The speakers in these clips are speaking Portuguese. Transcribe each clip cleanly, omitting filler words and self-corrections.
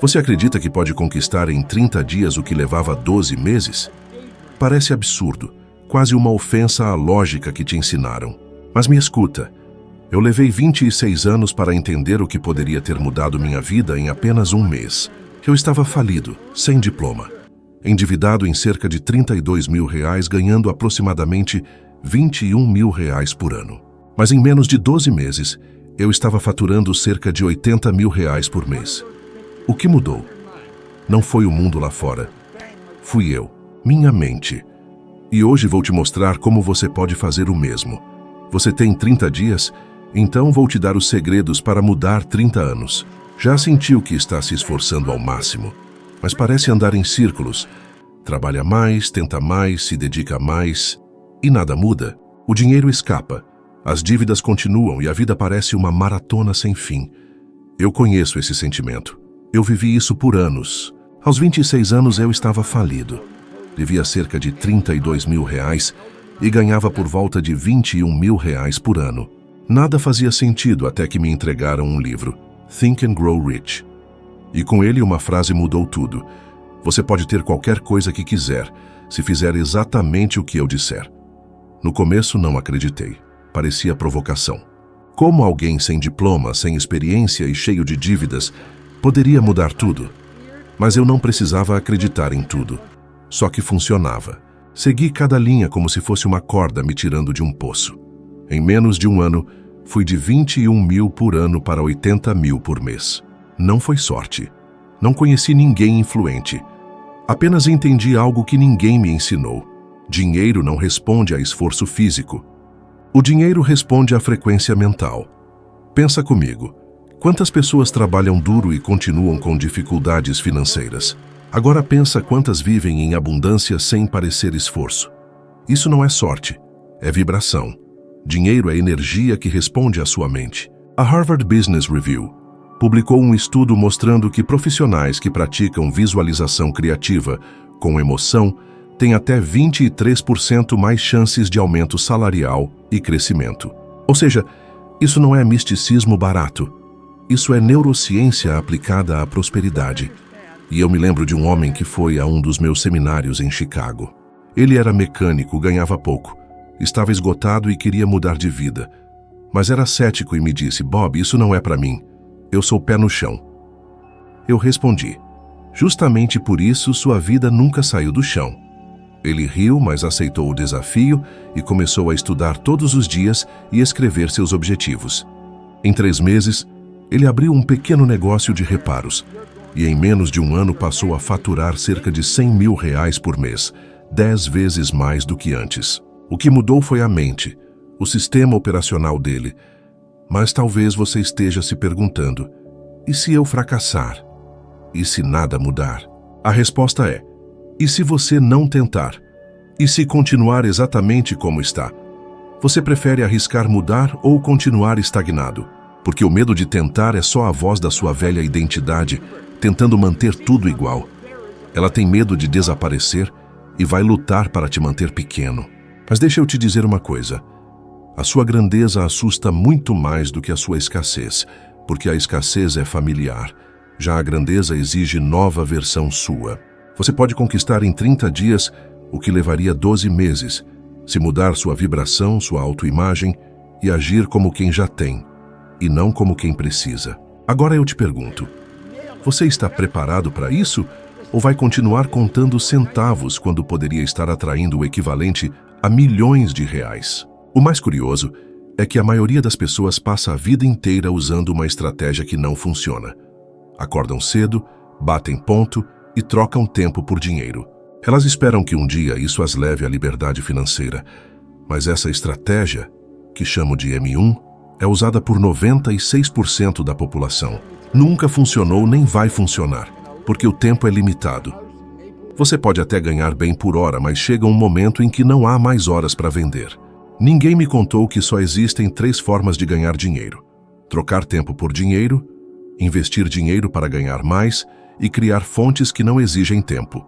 Você acredita que pode conquistar em 30 dias o que levava 12 meses? Parece absurdo, quase uma ofensa à lógica que te ensinaram. Mas me escuta, eu levei 26 anos para entender o que poderia ter mudado minha vida em apenas um mês. Eu estava falido, sem diploma, endividado em cerca de R$32 mil, ganhando aproximadamente R$21 mil por ano. Mas em menos de 12 meses, eu estava faturando cerca de R$80 mil por mês. O que mudou? Não foi o mundo lá fora. Fui eu, minha mente. E hoje vou te mostrar como você pode fazer o mesmo. Você tem 30 dias? Então vou te dar os segredos para mudar 30 anos. Já sentiu que está se esforçando ao máximo, mas parece andar em círculos. Trabalha mais, tenta mais, se dedica mais e nada muda. O dinheiro escapa, as dívidas continuam e a vida parece uma maratona sem fim. Eu conheço esse sentimento. Eu vivi isso por anos. Aos 26 anos eu estava falido. Devia cerca de R$32 mil e ganhava por volta de R$21 mil por ano. Nada fazia sentido até que me entregaram um livro, Think and Grow Rich. E com ele uma frase mudou tudo. Você pode ter qualquer coisa que quiser, se fizer exatamente o que eu disser. No começo não acreditei. Parecia provocação. Como alguém sem diploma, sem experiência e cheio de dívidas poderia mudar tudo? Mas eu não precisava acreditar em tudo. Só que funcionava. Segui cada linha como se fosse uma corda me tirando de um poço. Em menos de um ano, fui de 21 mil por ano para 80 mil por mês. Não foi sorte. Não conheci ninguém influente. Apenas entendi algo que ninguém me ensinou. Dinheiro não responde a esforço físico. O dinheiro responde à frequência mental. Pensa comigo. Quantas pessoas trabalham duro e continuam com dificuldades financeiras? Agora pensa quantas vivem em abundância sem parecer esforço. Isso não é sorte, é vibração. Dinheiro é energia que responde à sua mente. A Harvard Business Review publicou um estudo mostrando que profissionais que praticam visualização criativa com emoção têm até 23% mais chances de aumento salarial e crescimento. Ou seja, isso não é misticismo barato. Isso é neurociência aplicada à prosperidade. E eu me lembro de um homem que foi a um dos meus seminários em Chicago. Ele era mecânico, ganhava pouco, estava esgotado e queria mudar de vida. Mas era cético e me disse, Bob, isso não é para mim. Eu sou pé no chão. Eu respondi, justamente por isso sua vida nunca saiu do chão. Ele riu, mas aceitou o desafio e começou a estudar todos os dias e escrever seus objetivos. Em 3 meses, ele abriu um pequeno negócio de reparos e em menos de um ano passou a faturar cerca de R$100 mil por mês, 10 vezes mais do que antes. O que mudou foi a mente, o sistema operacional dele. Mas talvez você esteja se perguntando, e se eu fracassar? E se nada mudar? A resposta é, e se você não tentar? E se continuar exatamente como está? Você prefere arriscar mudar ou continuar estagnado? Porque o medo de tentar é só a voz da sua velha identidade, tentando manter tudo igual. Ela tem medo de desaparecer e vai lutar para te manter pequeno. Mas deixa eu te dizer uma coisa. A sua grandeza assusta muito mais do que a sua escassez, porque a escassez é familiar. Já a grandeza exige nova versão sua. Você pode conquistar em 30 dias o que levaria 12 meses, se mudar sua vibração, sua autoimagem e agir como quem já tem, e não como quem precisa. Agora eu te pergunto, você está preparado para isso? Ou vai continuar contando centavos quando poderia estar atraindo o equivalente a milhões de reais? O mais curioso é que a maioria das pessoas passa a vida inteira usando uma estratégia que não funciona. Acordam cedo, batem ponto e trocam tempo por dinheiro. Elas esperam que um dia isso as leve à liberdade financeira, mas essa estratégia, que chamo de M1, é usada por 96% da população. Nunca funcionou nem vai funcionar, porque o tempo é limitado. Você pode até ganhar bem por hora, mas chega um momento em que não há mais horas para vender. Ninguém me contou que só existem 3 formas de ganhar dinheiro: trocar tempo por dinheiro, investir dinheiro para ganhar mais e criar fontes que não exigem tempo.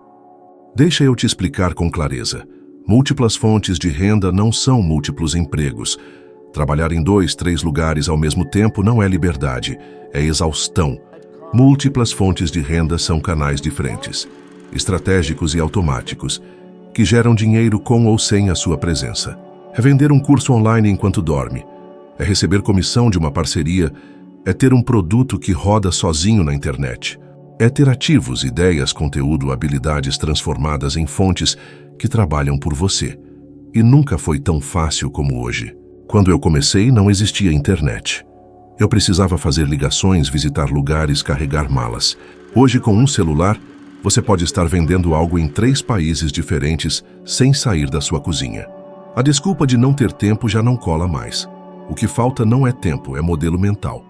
Deixa eu te explicar com clareza. Múltiplas fontes de renda não são múltiplos empregos. Trabalhar em 2, 3 lugares ao mesmo tempo não é liberdade, é exaustão. Múltiplas fontes de renda são canais diferentes, estratégicos e automáticos, que geram dinheiro com ou sem a sua presença. É vender um curso online enquanto dorme, é receber comissão de uma parceria, é ter um produto que roda sozinho na internet, é ter ativos, ideias, conteúdo, habilidades transformadas em fontes que trabalham por você. E nunca foi tão fácil como hoje. Quando eu comecei, não existia internet. Eu precisava fazer ligações, visitar lugares, carregar malas. Hoje, com um celular, você pode estar vendendo algo em 3 países diferentes sem sair da sua cozinha. A desculpa de não ter tempo já não cola mais. O que falta não é tempo, é modelo mental.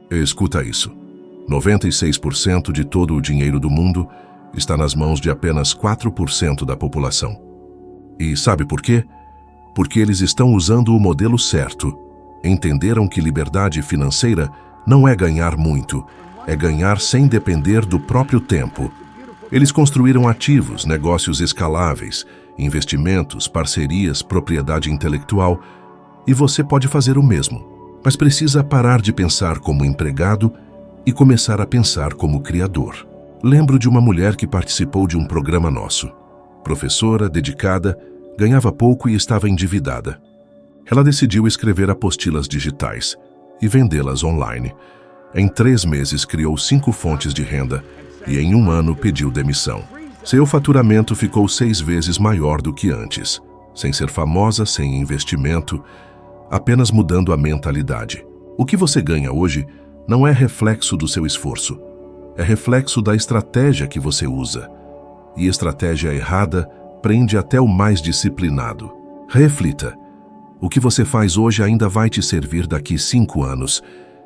Escuta isso. 96% de todo o dinheiro do mundo está nas mãos de apenas 4% da população. E sabe por quê? Porque eles estão usando o modelo certo. Entenderam que liberdade financeira não é ganhar muito, é ganhar sem depender do próprio tempo. Eles construíram ativos, negócios escaláveis, investimentos, parcerias, propriedade intelectual, e você pode fazer o mesmo. Mas precisa parar de pensar como empregado e começar a pensar como criador. Lembro de uma mulher que participou de um programa nosso. Professora, dedicada, ganhava pouco e estava endividada. Ela decidiu escrever apostilas digitais e vendê-las online. Em 3 meses criou 5 fontes de renda e em 1 ano pediu demissão. Seu faturamento ficou 6 vezes maior do que antes, sem ser famosa, sem investimento, apenas mudando a mentalidade. O que você ganha hoje não é reflexo do seu esforço, é reflexo da estratégia que você usa. E estratégia errada prende até o mais disciplinado. Reflita. O que você faz hoje ainda vai te servir daqui 5 anos.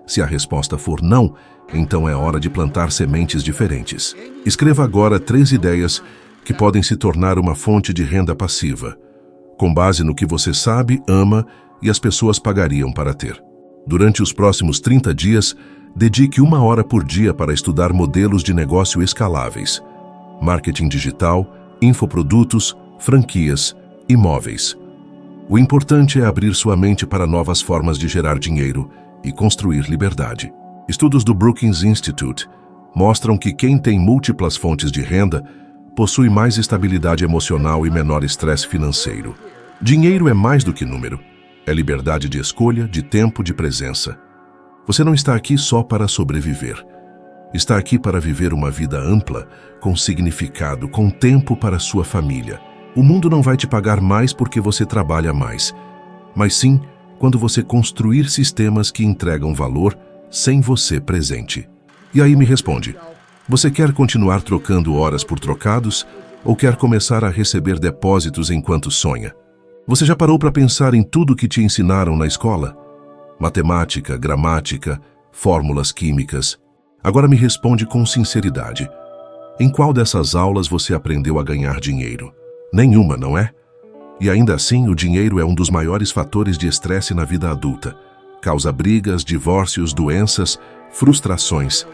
Se a resposta for não, então é hora de plantar sementes diferentes. Escreva agora 3 ideias que podem se tornar uma fonte de renda passiva, com base no que você sabe, ama e as pessoas pagariam para ter. Durante os próximos 30 dias, dedique 1 hora por dia para estudar modelos de negócio escaláveis, marketing digital, infoprodutos, franquias, imóveis. O importante é abrir sua mente para novas formas de gerar dinheiro e construir liberdade. Estudos do Brookings Institute mostram que quem tem múltiplas fontes de renda possui mais estabilidade emocional e menor estresse financeiro. Dinheiro é mais do que número. É liberdade de escolha, de tempo, de presença. Você não está aqui só para sobreviver. Está aqui para viver uma vida ampla, com significado, com tempo para sua família. O mundo não vai te pagar mais porque você trabalha mais, mas sim quando você construir sistemas que entregam valor sem você presente. E aí me responde, você quer continuar trocando horas por trocados ou quer começar a receber depósitos enquanto sonha? Você já parou para pensar em tudo que te ensinaram na escola? Matemática, gramática, fórmulas químicas. Agora me responde com sinceridade. Em qual dessas aulas você aprendeu a ganhar dinheiro? Nenhuma, não é? E ainda assim, o dinheiro é um dos maiores fatores de estresse na vida adulta. Causa brigas, divórcios, doenças, frustrações.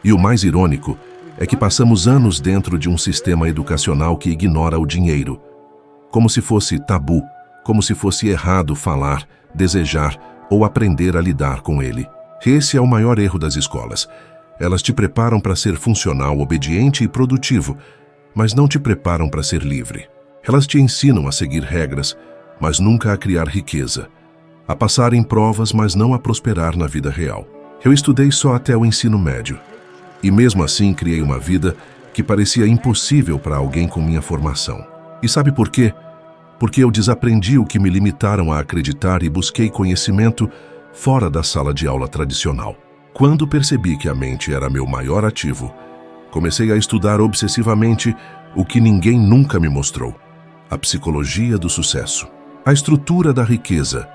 E o mais irônico é que passamos anos dentro de um sistema educacional que ignora o dinheiro. Como se fosse tabu, como se fosse errado falar, desejar ou aprender a lidar com ele. Esse é o maior erro das escolas. Elas te preparam para ser funcional, obediente e produtivo, mas não te preparam para ser livre. Elas te ensinam a seguir regras, mas nunca a criar riqueza, a passar em provas, mas não a prosperar na vida real. Eu estudei só até o ensino médio, e mesmo assim criei uma vida que parecia impossível para alguém com minha formação. E sabe por quê? Porque eu desaprendi o que me limitaram a acreditar e busquei conhecimento fora da sala de aula tradicional. Quando percebi que a mente era meu maior ativo, comecei a estudar obsessivamente o que ninguém nunca me mostrou: a psicologia do sucesso, a estrutura da riqueza,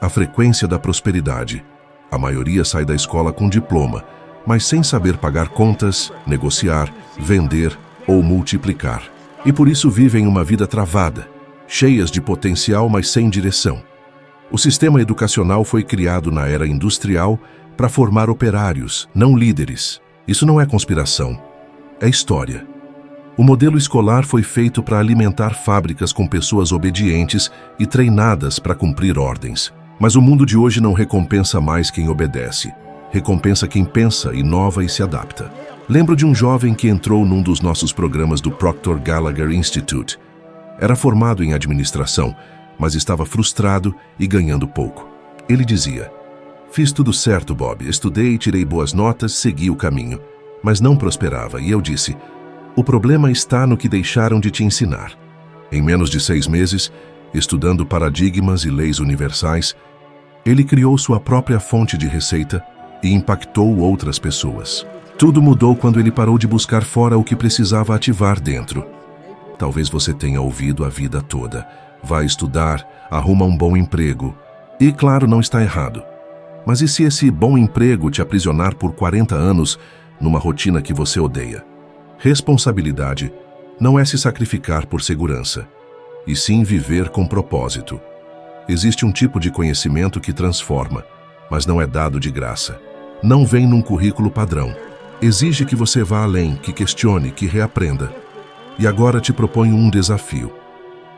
a frequência da prosperidade. A maioria sai da escola com diploma, mas sem saber pagar contas, negociar, vender ou multiplicar. E por isso vivem uma vida travada, cheias de potencial, mas sem direção. O sistema educacional foi criado na era industrial para formar operários, não líderes. Isso não é conspiração, é história. O modelo escolar foi feito para alimentar fábricas com pessoas obedientes e treinadas para cumprir ordens. Mas o mundo de hoje não recompensa mais quem obedece. recompensa quem pensa, inova e se adapta. Lembro de um jovem que entrou num dos nossos programas do Proctor Gallagher Institute. Era formado em administração, mas estava frustrado e ganhando pouco. Ele dizia: "Fiz tudo certo, Bob. Estudei, tirei boas notas, segui o caminho, mas não prosperava." E eu disse: "O problema está no que deixaram de te ensinar." Em menos de 6 meses, estudando paradigmas e leis universais, ele criou sua própria fonte de receita e impactou outras pessoas. Tudo mudou quando ele parou de buscar fora o que precisava ativar dentro. Talvez você tenha ouvido a vida toda: vai estudar, arruma um bom emprego. E claro, não está errado. Mas e se esse bom emprego te aprisionar por 40 anos numa rotina que você odeia? Responsabilidade não é se sacrificar por segurança, e sim viver com propósito. Existe um tipo de conhecimento que transforma, mas não é dado de graça. Não vem num currículo padrão. Exige que você vá além, que questione, que reaprenda. E agora te proponho um desafio.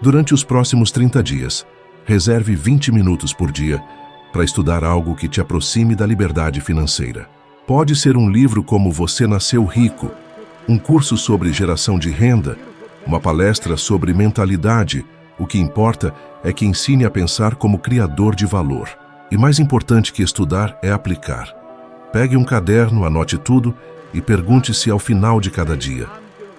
Durante os próximos 30 dias, reserve 20 minutos por dia para estudar algo que te aproxime da liberdade financeira. Pode ser um livro como Você Nasceu Rico, um curso sobre geração de renda, uma palestra sobre mentalidade. O que importa é que ensine a pensar como criador de valor. E mais importante que estudar é aplicar. Pegue um caderno, anote tudo e pergunte-se ao final de cada dia: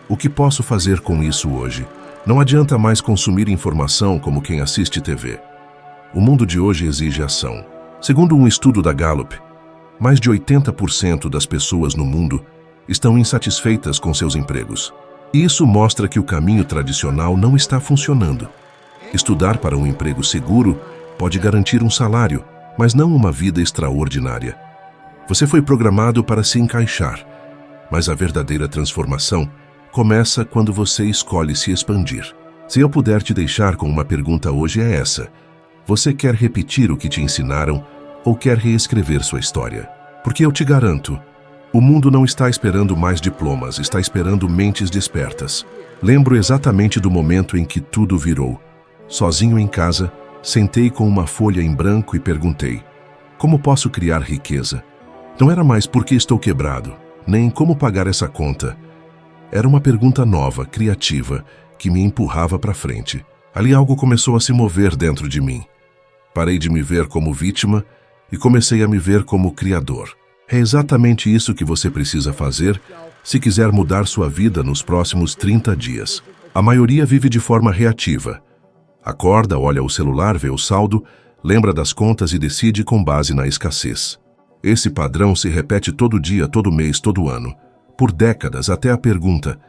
o que posso fazer com isso hoje? Não adianta mais consumir informação como quem assiste TV. O mundo de hoje exige ação. Segundo um estudo da Gallup, mais de 80% das pessoas no mundo estão insatisfeitas com seus empregos. Isso mostra que o caminho tradicional não está funcionando. Estudar para um emprego seguro pode garantir um salário, mas não uma vida extraordinária. Você foi programado para se encaixar, mas a verdadeira transformação começa quando você escolhe se expandir. Se eu puder te deixar com uma pergunta hoje, é essa: você quer repetir o que te ensinaram ou quer reescrever sua história? Porque eu te garanto, o mundo não está esperando mais diplomas, está esperando mentes despertas. Lembro exatamente do momento em que tudo virou. Sozinho em casa, sentei com uma folha em branco e perguntei: como posso criar riqueza? Não era mais por que estou quebrado, nem como pagar essa conta. Era uma pergunta nova, criativa, que me empurrava para frente. Ali algo começou a se mover dentro de mim. Parei de me ver como vítima e comecei a me ver como criador. É exatamente isso que você precisa fazer se quiser mudar sua vida nos próximos 30 dias. A maioria vive de forma reativa. Acorda, olha o celular, vê o saldo, lembra das contas e decide com base na escassez. Esse padrão se repete todo dia, todo mês, todo ano, por décadas, até a pergunta: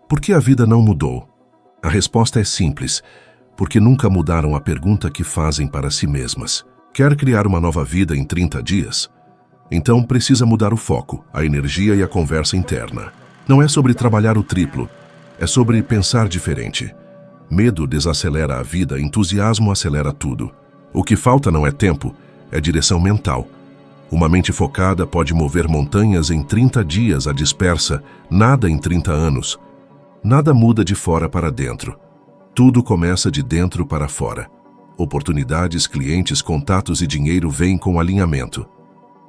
por que a vida não mudou? A resposta é simples: porque nunca mudaram a pergunta que fazem para si mesmas. Quer criar uma nova vida em 30 dias? Então precisa mudar o foco, a energia e a conversa interna. Não é sobre trabalhar o triplo, é sobre pensar diferente. Medo desacelera a vida, entusiasmo acelera tudo. O que falta não é tempo, é direção mental. Uma mente focada pode mover montanhas em 30 dias, a dispersa, nada em 30 anos. Nada muda de fora para dentro. Tudo começa de dentro para fora. Oportunidades, clientes, contatos e dinheiro vêm com alinhamento.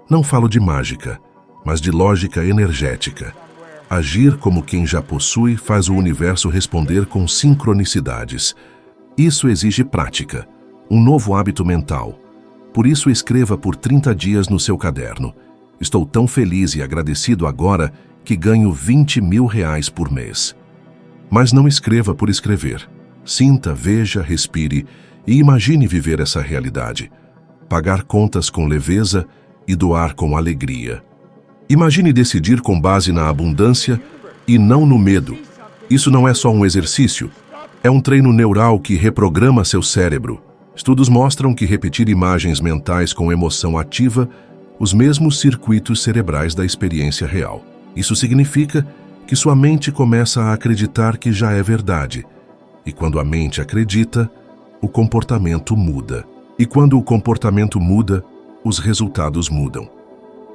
Não falo de mágica, mas de lógica energética. Agir como quem já possui faz o universo responder com sincronicidades. Isso exige prática, um novo hábito mental. Por isso escreva por 30 dias no seu caderno: estou tão feliz e agradecido agora que ganho R$20.000 por mês. Mas não escreva por escrever. Sinta, veja, respire e imagine viver essa realidade. Pagar contas com leveza e doar com alegria. Imagine decidir com base na abundância e não no medo. Isso não é só um exercício, é um treino neural que reprograma seu cérebro. Estudos mostram que repetir imagens mentais com emoção ativa os mesmos circuitos cerebrais da experiência real. Isso significa que sua mente começa a acreditar que já é verdade. E quando a mente acredita, o comportamento muda. E quando o comportamento muda, os resultados mudam.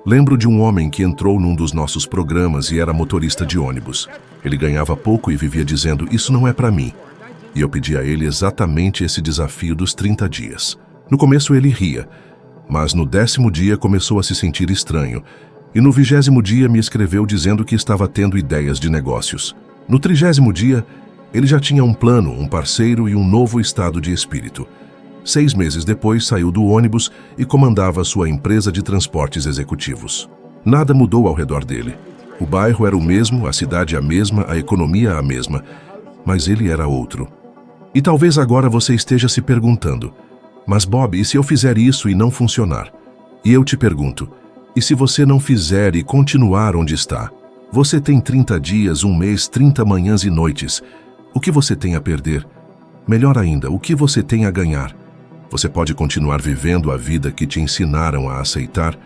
Lembro de um homem que entrou num dos nossos programas e era motorista de ônibus. Ele ganhava pouco e vivia dizendo: isso não é para mim. E eu pedi a ele exatamente esse desafio dos 30 dias. No começo ele ria, Mas no 10º dia começou a se sentir estranho, e no 20º dia me escreveu dizendo que estava tendo ideias de negócios. No 30º dia, ele já tinha um plano, um parceiro e um novo estado de espírito. 6 meses depois, saiu do ônibus e comandava sua empresa de transportes executivos. Nada mudou ao redor dele. O bairro era o mesmo, a cidade a mesma, a economia a mesma, mas ele era outro. E talvez agora você esteja se perguntando, mas Bob, e se eu fizer isso e não funcionar? E eu te pergunto, e se você não fizer e continuar onde está? Você tem 30 dias, um mês, 30 manhãs e noites. O que você tem a perder? Melhor ainda, o que você tem a ganhar? Você pode continuar vivendo a vida que te ensinaram a aceitar,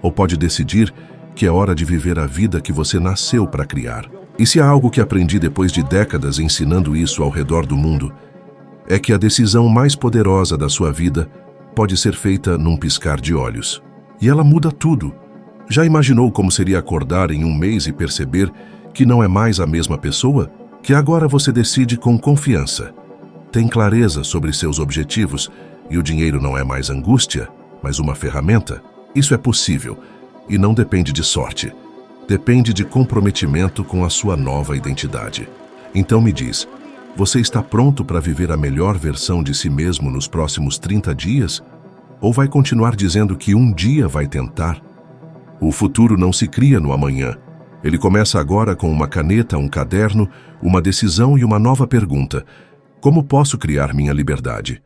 ou pode decidir que é hora de viver a vida que você nasceu para criar. E se há algo que aprendi depois de décadas ensinando isso ao redor do mundo, é que a decisão mais poderosa da sua vida pode ser feita num piscar de olhos. E ela muda tudo. Já imaginou como seria acordar em um mês e perceber que não é mais a mesma pessoa? Que agora você decide com confiança. Tem clareza sobre seus objetivos e o dinheiro não é mais angústia, mas uma ferramenta? Isso é possível e não depende de sorte. Depende de comprometimento com a sua nova identidade. Então me diz, você está pronto para viver a melhor versão de si mesmo nos próximos 30 dias? Ou vai continuar dizendo que um dia vai tentar? O futuro não se cria no amanhã. Ele começa agora com uma caneta, um caderno, uma decisão e uma nova pergunta. Como posso criar minha liberdade?